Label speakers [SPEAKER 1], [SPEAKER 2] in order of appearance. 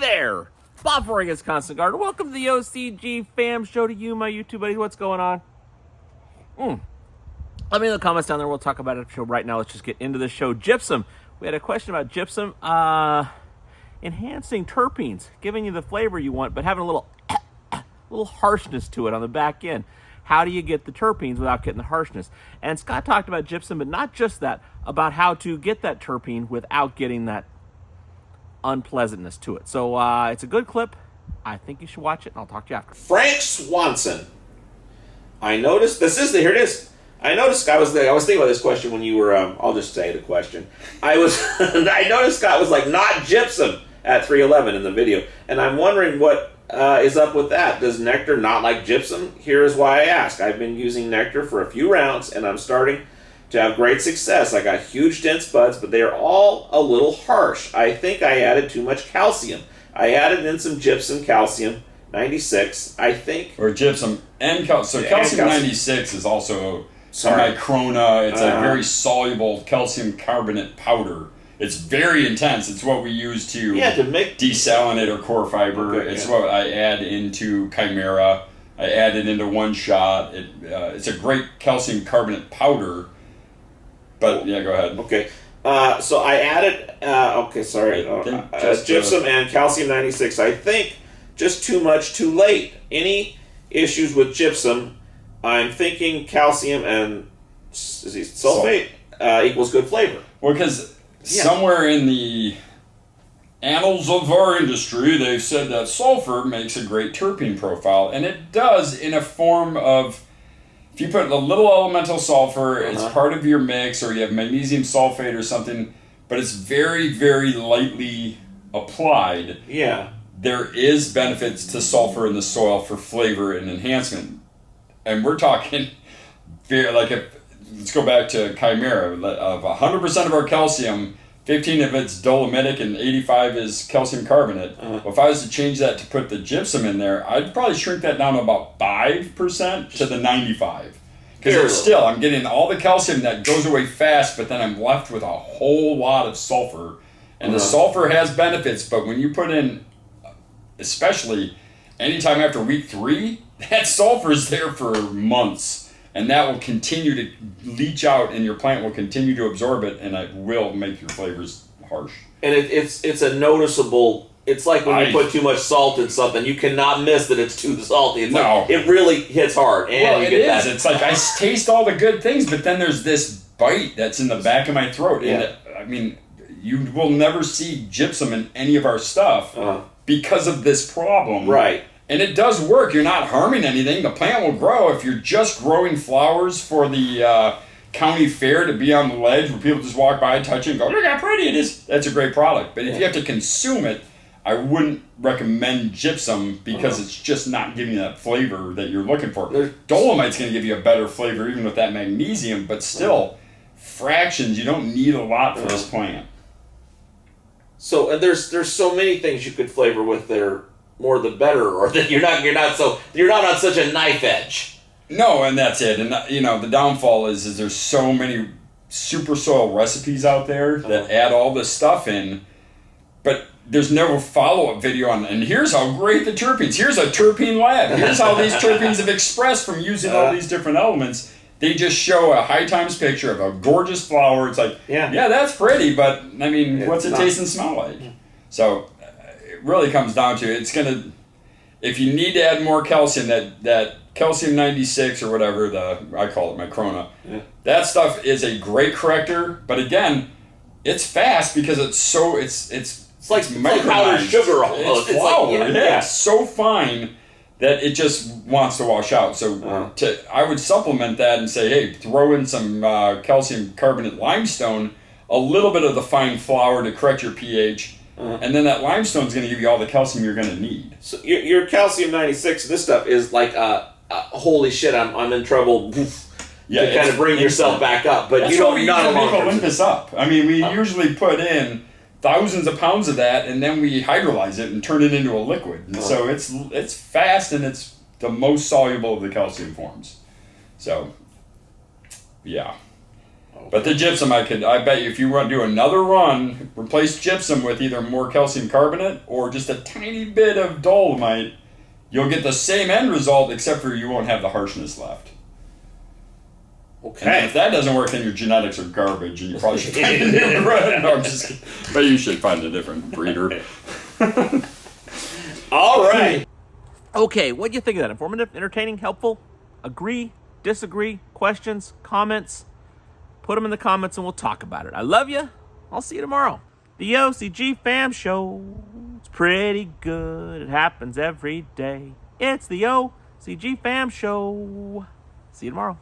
[SPEAKER 1] there! Bob for Oregon's Constant Garden. Welcome to the OCG Fam Show to you, my YouTube buddies. What's going on? Let me know in the comments down there. We'll talk about it. So right now, let's just get into the show. Gypsum. We had a question about gypsum. Enhancing terpenes, giving you the flavor you want, but having a little harshness to it on the back end. How do you get the terpenes without getting the harshness? And Scott talked about gypsum, but not just that, about how to get that terpene without getting that unpleasantness to it. So it's a good clip. I think you should watch it, and I'll talk to you after.
[SPEAKER 2] Frank Swanson. I noticed, here it is. I noticed, I was thinking about this question when you were, I'll just say the question. I noticed Scott was like, not gypsum at 311 in the video. And I'm wondering what is up with that. Does nectar not like gypsum? Here is why I ask. I've been using nectar for a few rounds, and I'm starting to have great success. I got huge dense buds, but they are all a little harsh. I think I added too much calcium. I added in some gypsum calcium 96, I think.
[SPEAKER 3] Or gypsum and calcium. So calcium 96 is also microna. It's a very soluble calcium carbonate powder. It's very intense. It's what we use to make desalinate or core fiber. It's what I add into Chimera. I add it into One Shot. It's a great calcium carbonate powder. But yeah, go ahead.
[SPEAKER 2] Okay. So I added, gypsum and calcium 96. I think just too much too late. Any issues with gypsum, I'm thinking calcium and sulfate equals good flavor.
[SPEAKER 3] Well, because somewhere in the annals of our industry, they've said that sulfur makes a great terpene profile, and it does in a form of, if you put a little elemental sulfur, it's part of your mix, or you have magnesium sulfate or something, but it's very, very lightly applied.
[SPEAKER 2] Yeah.
[SPEAKER 3] There is benefits to sulfur in the soil for flavor and enhancement. And we're talking, let's go back to Chimera. Of 100% of our calcium, 15 of it's dolomitic and 85 is calcium carbonate. Well, if I was to change that to put the gypsum in there, I'd probably shrink that down to about 5% to the 95. Because still, I'm getting all the calcium that goes away fast, but then I'm left with a whole lot of sulfur. And the sulfur has benefits, but when you put in, especially anytime after week 3, that sulfur is there for months. And that will continue to leach out, and your plant will continue to absorb it, and it will make your flavors harsh.
[SPEAKER 2] And it's a noticeable. It's like when you put too much salt in something, you cannot miss that it's too salty. It's like, it really hits hard. And you get that.
[SPEAKER 3] It's like I taste all the good things, but then there's this bite that's in the back of my throat.
[SPEAKER 2] Yeah.
[SPEAKER 3] And I mean, you will never see gypsum in any of our stuff because of this problem.
[SPEAKER 2] Right.
[SPEAKER 3] And it does work. You're not harming anything. The plant will grow. If you're just growing flowers for the county fair to be on the ledge where people just walk by, touch it, and go, look how pretty it is, that's a great product. But if you have to consume it, I wouldn't recommend gypsum because it's just not giving you that flavor that you're looking for. Dolomite's going to give you a better flavor even with that magnesium, but still, fractions, you don't need a lot for this plant.
[SPEAKER 2] So, and there's so many things you could flavor with that are more the better, or that you're not on such a knife edge.
[SPEAKER 3] No, and that's it. And the downfall is there's so many super soil recipes out there that add all this stuff in, but there's never follow-up video on, and here's how great the terpenes, here's a terpene lab, here's how these terpenes have expressed from using all these different elements. They just show a high times picture of a gorgeous flower. It's like, yeah, that's pretty, but I mean, what's it taste and smell like? So it really comes down to, it's going to, if you need to add more calcium, that calcium 96 or whatever, I call it microna, that stuff is a great corrector, but again, it's fast because it's like
[SPEAKER 2] powdered sugar almost.
[SPEAKER 3] It's flour. It's so fine that it just wants to wash out. So I would supplement that and say, hey, throw in some calcium carbonate limestone, a little bit of the fine flour to correct your pH, and then that limestone is going to give you all the calcium you're going to need.
[SPEAKER 2] So your calcium 96, this stuff is like, holy shit, I'm in trouble. To kind of bring yourself back up, but you don't
[SPEAKER 3] make Olympus up. I mean, we usually put in thousands of pounds of that, and then we hydrolyze it and turn it into a liquid. And so it's fast, and it's the most soluble of the calcium forms. So, yeah. But the gypsum, I bet you if you want to do another run, replace gypsum with either more calcium carbonate or just a tiny bit of dolomite, you'll get the same end result, except for you won't have the harshness left.
[SPEAKER 2] Okay.
[SPEAKER 3] And if that doesn't work, then your genetics are garbage, and you probably should find a new breed. No, I'm just kidding. But you should find a different breeder.
[SPEAKER 2] All right.
[SPEAKER 1] Okay, what do you think of that? Informative, entertaining, helpful? Agree, disagree, questions, comments? Put them in the comments and we'll talk about it. I love you. I'll see you tomorrow. The OCG Fam Show. It's pretty good. It happens every day. It's the OCG Fam Show. See you tomorrow.